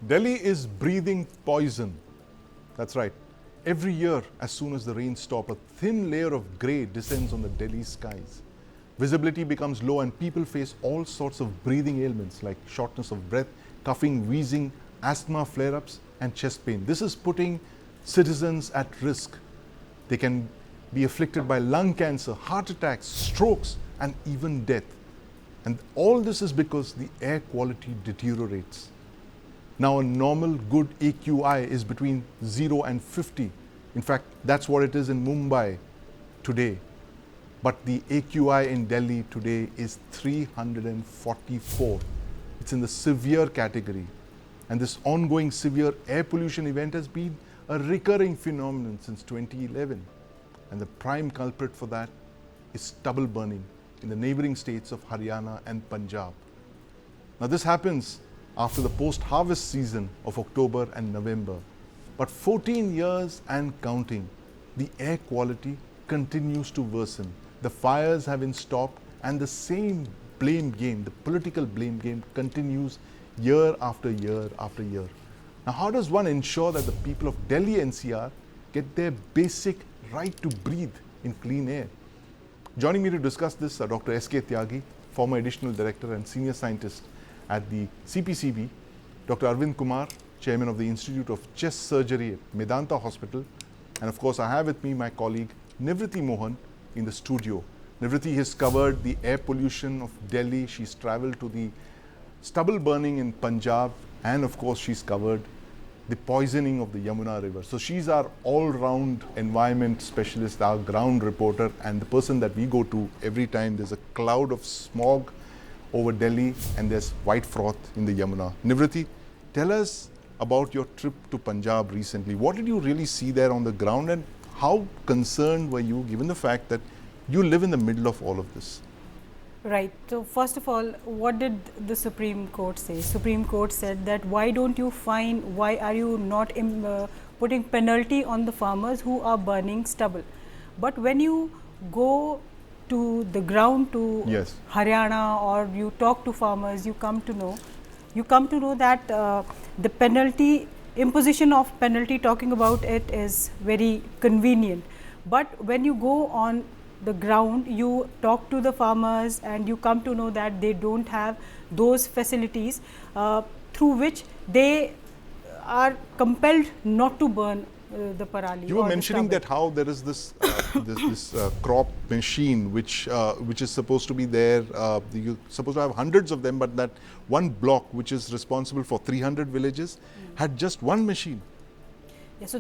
Delhi is breathing poison. That's right. Every year, as soon as the rains stop, a thin layer of grey descends on the Delhi skies. Visibility becomes low and people face all sorts of breathing ailments like shortness of breath, coughing, wheezing, asthma flare-ups and chest pain. This is putting citizens at risk. They can be afflicted by lung cancer, heart attacks, strokes and even death. And all this is because the air quality deteriorates. Now a normal good AQI is between 0 and 50. In fact, that's what it is in Mumbai today. But the AQI in Delhi today is 344. It's in the severe category. And this ongoing severe air pollution event has been a recurring phenomenon since 2011. And the prime culprit for that is stubble burning in the neighboring states of Haryana and Punjab. Now this happens after the post-harvest season of October and November. But 14 years and counting, the air quality continues to worsen. The fires haven't stopped and the same blame game, the political blame game continues year after year after year. Now how does one ensure that the people of Delhi NCR get their basic right to breathe in clean air? Joining me to discuss this are Dr. S.K. Tyagi, former Additional Director and Senior Scientist at the CPCB, Dr. Arvind Kumar, Chairman of the Institute of Chest Surgery at Medanta Hospital, and of course I have with me my colleague Nivriti Mohan in the studio. Nivriti has covered the air pollution of Delhi, she's travelled to the stubble burning in Punjab, and of course she's covered the poisoning of the Yamuna River. So she's our all-round environment specialist, our ground reporter, and the person that we go to every time there's a cloud of smog over Delhi and there's white froth in the Yamuna. Nivriti, tell us about your trip to Punjab recently. What did you really see there on the ground and how concerned were you given the fact that you live in the middle of all of this? Right. So first of all, what did the Supreme Court say? Supreme Court said that why are you not putting penalty on the farmers who are burning stubble? But when you go to the ground to Haryana or you talk to farmers, you come to know that the imposition of penalty, talking about it is very convenient. But when you go on the ground, you talk to the farmers and you come to know that they don't have those facilities through which they are compelled not to burn the parali. You were mentioning that how there is this this crop machine which is supposed to be there. You're supposed to have hundreds of them, but that one block which is responsible for 300 villages had just one machine. Yeah, so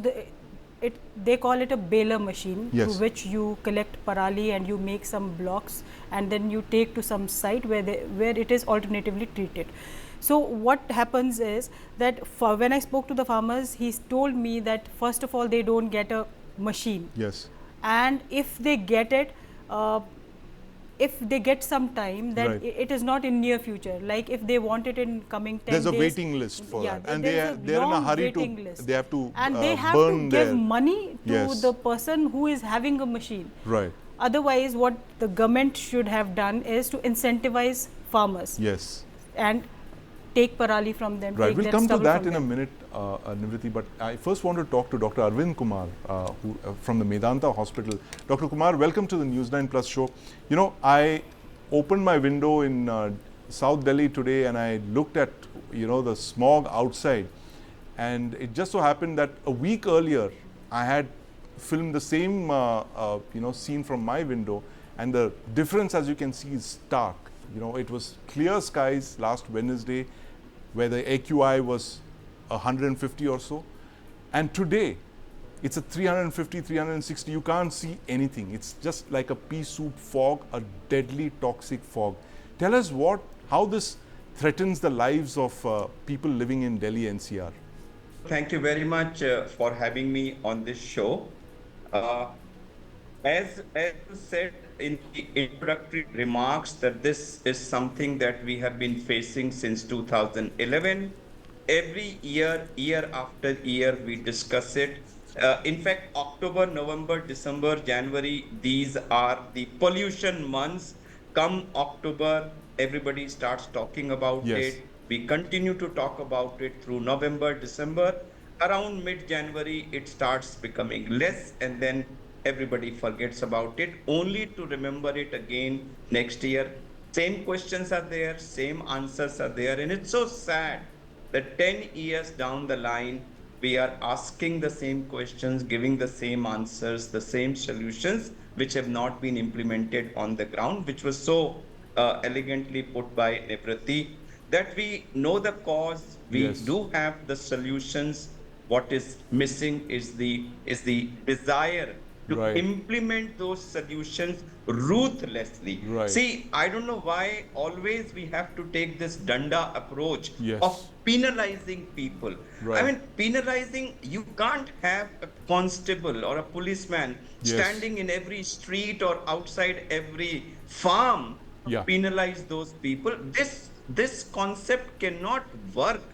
they call it a baler machine, yes, through which you collect parali and you make some blocks and then you take to some site where it is alternatively treated. So what happens is that when I spoke to the farmers, he told me that first of all they don't get a machine. Yes. And if they get it, if they get some time, then right, it is not in near future. Like if they want it in coming 10 days. There's a days, waiting list for yeah, that. And they're in a hurry to, they have to and they have burn to give money to yes, the person who is having a machine. Right. Otherwise, what the government should have done is to incentivize farmers. Yes. And take parali from them. Right, we'll come to that in them. a minute, Nivriti, but I first want to talk to Dr. Arvind Kumar from the Medanta Hospital. Dr. Kumar, welcome to the News9 Plus show. You know, I opened my window in South Delhi today and I looked at, the smog outside, and it just so happened that a week earlier I had filmed the same, scene from my window, and the difference, as you can see, is stark. It was clear skies last Wednesday, where the AQI was 150 or so. And today, it's a 350, 360, you can't see anything. It's just like a pea soup fog, a deadly toxic fog. Tell us how this threatens the lives of people living in Delhi NCR. Thank you very much for having me on this show. As you said in the introductory remarks, that this is something that we have been facing since 2011. Every year, year after year, we discuss it. In fact, October, November, December, January, these are the pollution months. Come October, everybody starts talking about yes, it. We continue to talk about it through November, December. Around mid-January, it starts becoming less, and then everybody forgets about it, only to remember it again next year. Same questions are there, same answers are there, and it's so sad that 10 years down the line, we are asking the same questions, giving the same answers, the same solutions, which have not been implemented on the ground, which was so elegantly put by Nivriti, that we know the cause, we Yes. do have the solutions. What is missing is the desire to Right. implement those solutions ruthlessly. Right. See, I don't know why always we have to take this danda approach of Yes. penalizing people. I Right. mean, penalizing, you can't have a constable or a policeman Yes. standing in every street or outside every farm to Yeah. penalize those people. This concept cannot work.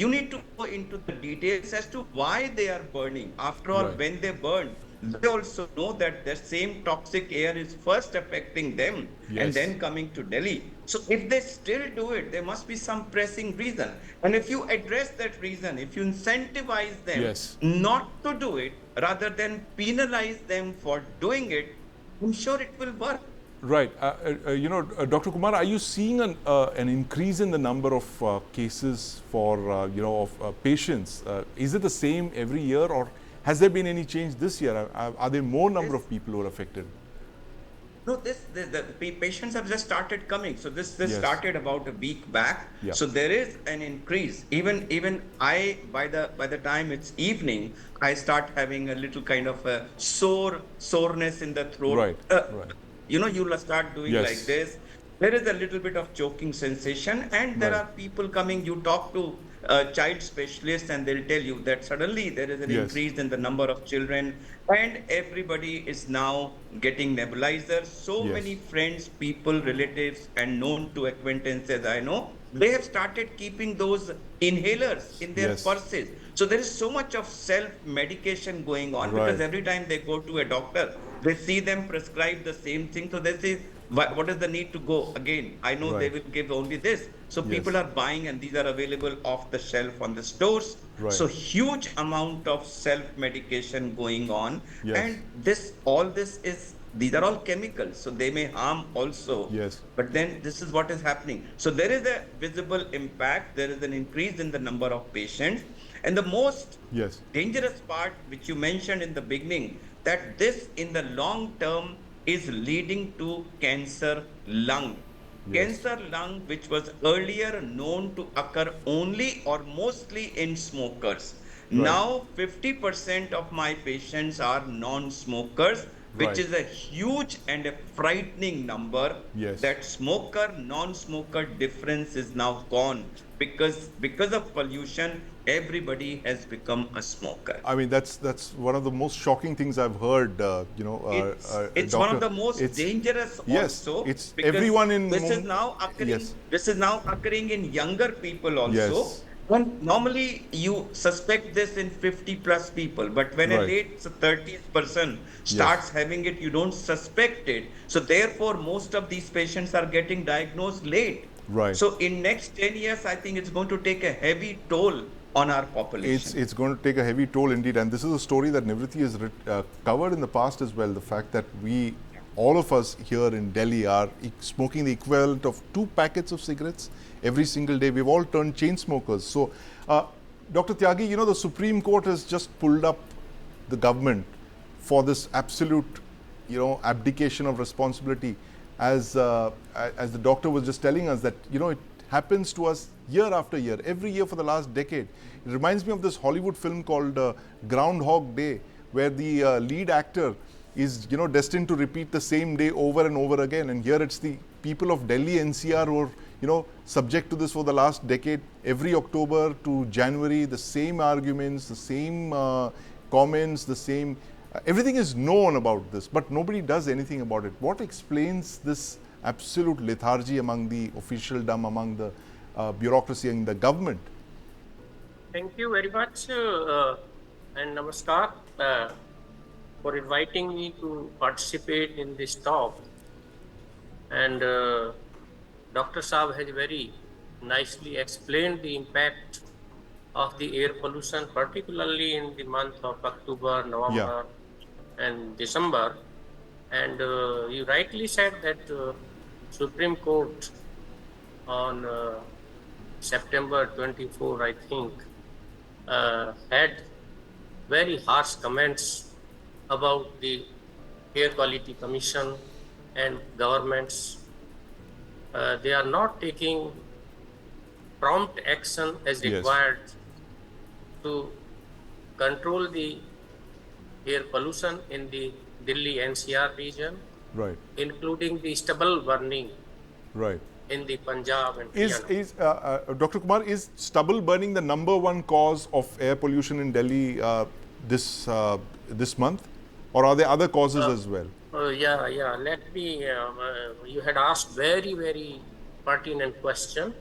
You need to go into the details as to why they are burning. After all, Right. when they burn, they also know that the same toxic air is first affecting them and Yes. then coming to Delhi. So if they still do it, there must be some pressing reason. And if you address that reason, if you incentivize them Yes. not to do it rather than penalize them for doing it, I'm sure it will work. Right. Dr. Kumar, are you seeing an increase in the number of cases for, of patients? Is it the same every year, or has there been any change this year? Are there more number This of people who are affected? No, the patients have just started coming. So this Yes. started about a week back. Yeah. So there is an increase. Even I by the time it's evening, I start having a little kind of a soreness in the throat. Right. Right. You'll start doing like Yes. this. There is a little bit of choking sensation, and there Right. are people coming. You talk to child specialists, and they'll tell you that suddenly there is an Yes. increase in the number of children, and everybody is now getting nebulizers. So many Yes. friends, people, relatives, and known to acquaintances I know, they have started keeping those inhalers in their Yes. purses. So there is so much of self medication going on because Right. every time they go to a doctor, they see them prescribe the same thing. So they say, what is the need to go again? I know they Right. will give only this. So people Yes. are buying, and these are available off the shelf on the stores. Right. So huge amount of self medication going on, Yes. and these are all chemicals, so they may harm also. Yes. But then this is what is happening. So there is a visible impact. There is an increase in the number of patients, and the most Yes. dangerous part, which you mentioned in the beginning, that this in the long term is leading to cancer lung. Yes. Cancer lung, which was earlier known to occur only or mostly in smokers. Right. Now, 50% of my patients are non-smokers, which Right. is a huge and a frightening number. Yes. That smoker, non-smoker difference is now gone because of pollution, everybody has become a smoker. I mean, that's one of the most shocking things I've heard. It's one of Doctor. the most It's dangerous yes. also, It's because everyone in. this is now occurring. Yes. This is now occurring in younger people also. Yes. When normally you suspect this in 50 plus people, but when a Right. late 30th person starts having it, you don't suspect it. So therefore, most of these patients are getting diagnosed late. Right. So in next 10 years, I think it's going to take a heavy toll on our population. It's going to take a heavy toll indeed, and this is a story that Nivriti has covered in the past as well. The fact that all of us here in Delhi, are smoking the equivalent of 2 packets of cigarettes every single day. We've all turned chain smokers. So, Dr. Tyagi, the Supreme Court has just pulled up the government for this absolute, abdication of responsibility. As the doctor was just telling us that, it happens to us year after year, every year for the last decade. It reminds me of this Hollywood film called Groundhog Day, where the lead actor is, destined to repeat the same day over and over again. And here it's the people of Delhi NCR who are, subject to this for the last decade. Every October to January, the same arguments, the same comments, the same. Everything is known about this, but nobody does anything about it. What explains this absolute lethargy among the officialdom, among the bureaucracy and the government? Thank you very much, and namaskar, for inviting me to participate in this talk. And Dr. Saab has very nicely explained the impact of the air pollution, particularly in the month of October, November, and December. And you rightly said that Supreme Court on September 24, I think, had very harsh comments about the Air Quality Commission and governments. They are not taking prompt action as Yes. required to control the air pollution in the Delhi NCR region, Right. including the stubble burning Right. in the Punjab and Is Haryana. Dr. Kumar, is stubble burning the number one cause of air pollution in Delhi this month, or are there other causes as well? Yeah. Let me. You had asked very pertinent question.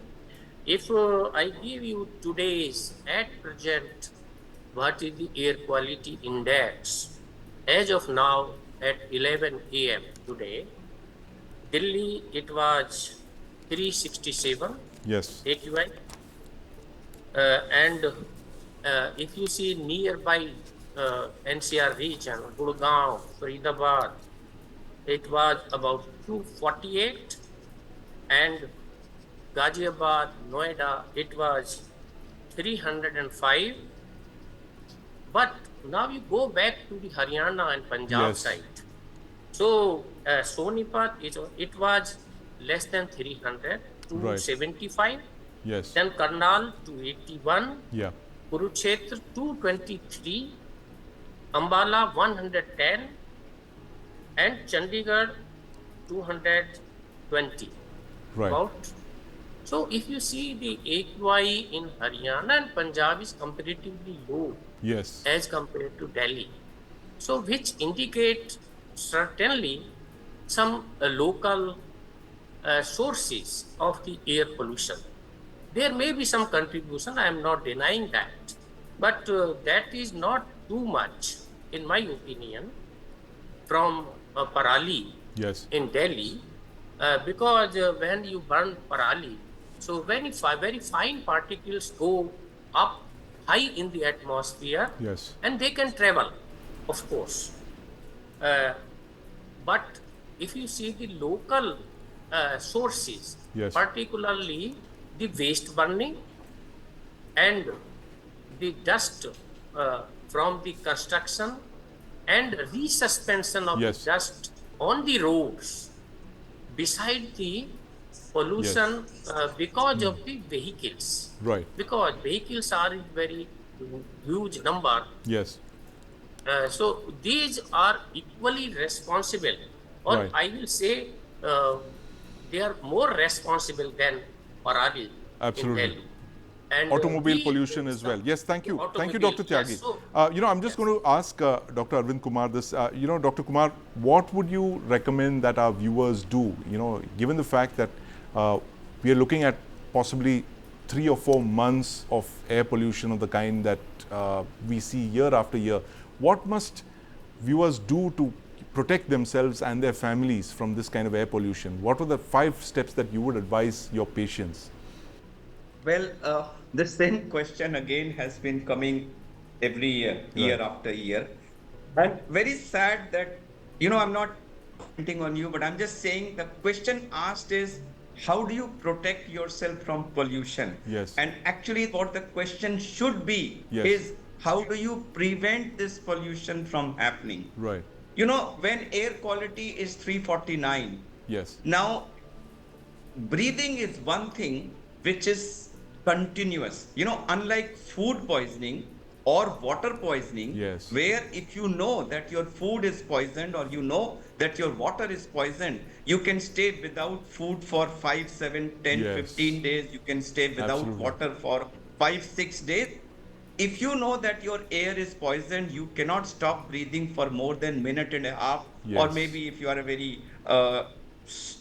If I give you today's at present, what is the air quality index as of now at 11 a.m. today? Delhi it was 367 Yes. AQI, and if you see nearby NCR region, Gurgaon, Faridabad, it was about 248, and Ghaziabad, Noida, it was 305. But now you go back to the Haryana and Punjab Yes. side. So Sonipat, it was less than 300, Right. 275. Yes. Then Karnal 281, Yeah. Kurukshetra 223, Ambala 110, and Chandigarh 220. Right. About. So if you see the AQI in Haryana and Punjab is comparatively low Yes. as compared to Delhi. So which indicate certainly some local sources of the air pollution. There may be some contribution, I am not denying that, but that is not too much, in my opinion, from Parali Yes. in Delhi, because when you burn Parali, so very fine particles go up high in the atmosphere, Yes. and they can travel, of course. But if you see the local sources, Yes. particularly the waste burning and the dust from the construction and resuspension of Yes. the dust on the roads, beside the pollution because of the vehicles. Right. Because vehicles are in very huge number. Yes. So these are equally responsible, or Right. I will say they are more responsible than Parali Absolutely. in Delhi. And Automobile pollution as well. Yes, thank you. Thank you, Dr. Tyagi. Yes, so, I'm just going to ask Dr. Arvind Kumar this. Dr. Kumar, what would you recommend that our viewers do? Given the fact that we are looking at possibly 3 or 4 months of air pollution of the kind that we see year after year, what must viewers do to protect themselves and their families from this kind of air pollution? What are the 5 steps that you would advise your patients? Well, the same question again has been coming every year after year. And very sad that, I'm not commenting on you, but I'm just saying the question asked is, how do you protect yourself from pollution? Yes. And actually what the question should be Yes. is, how do you prevent this pollution from happening? Right. When air quality is 349, Yes. now breathing is one thing which is continuous. Unlike food poisoning or water poisoning, Yes. where if you know that your food is poisoned or you know that your water is poisoned, you can stay without food for 5, 7, 10, Yes. 15 days. You can stay without Absolutely. water for 5, 6 days. If you know that your air is poisoned, you cannot stop breathing for more than minute and a half, or Yes. maybe if you are a very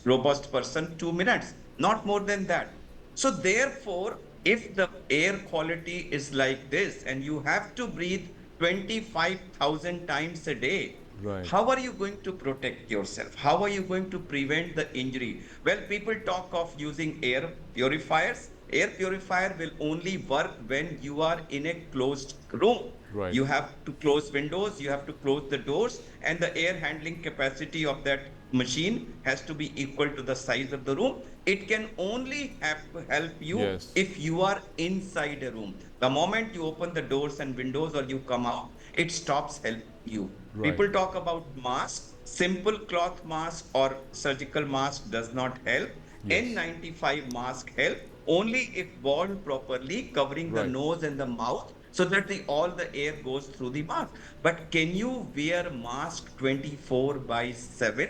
robust person, 2 minutes, not more than that. So therefore, if the air quality is like this and you have to breathe 25,000 times a day, Right. how are you going to protect yourself? How are you going to prevent the injury? Well, people talk of using air purifiers. Air purifier will only work when you are in a closed room. Right. You have to close windows, you have to close the doors, and the air handling capacity of that machine has to be equal to the size of the room. It can only help you Yes. if you are inside a room. The moment you open the doors and windows or you come out, it stops helping you. Right. People talk about mask. Simple cloth mask or surgical mask does not help. Yes. N95 mask help only if worn properly, covering the Right. nose and the mouth so that all the air goes through the mask. But can you wear mask 24/7?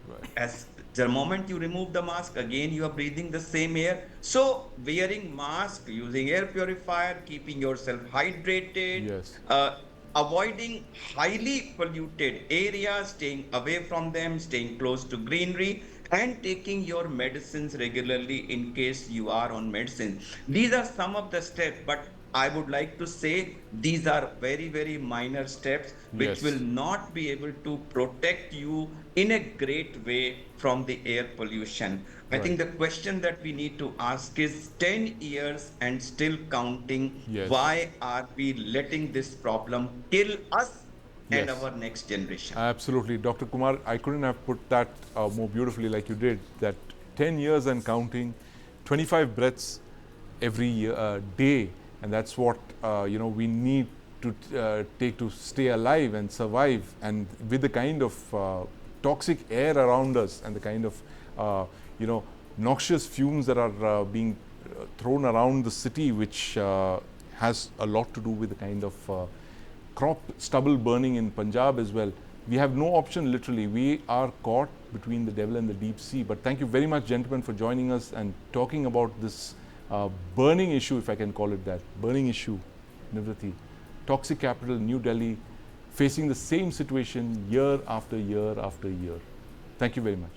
Right. As the moment you remove the mask, again you are breathing the same air. So wearing mask, using air purifier, keeping yourself hydrated, Yes. avoiding highly polluted areas, staying away from them, staying close to greenery, and taking your medicines regularly in case you are on medicine. These are some of the steps, but I would like to say these are very, very minor steps which will Yes. not be able to protect you in a great way from the air pollution. I Right. think the question that we need to ask is 10 years and still counting. Yes. Why are we letting this problem kill us and Yes. our next generation? Absolutely. Dr. Kumar, I couldn't have put that more beautifully like you did, that 10 years and counting, 25 breaths every day, and that's what we need to take to stay alive and survive. And with the kind of toxic air around us and the kind of noxious fumes that are being thrown around the city, which has a lot to do with the kind of crop stubble burning in Punjab as well. We have no option, literally. We are caught between the devil and the deep sea. But thank you very much, gentlemen, for joining us and talking about this burning issue, if I can call it that. Burning issue, Nivriti. Toxic capital, New Delhi, facing the same situation year after year after year. Thank you very much.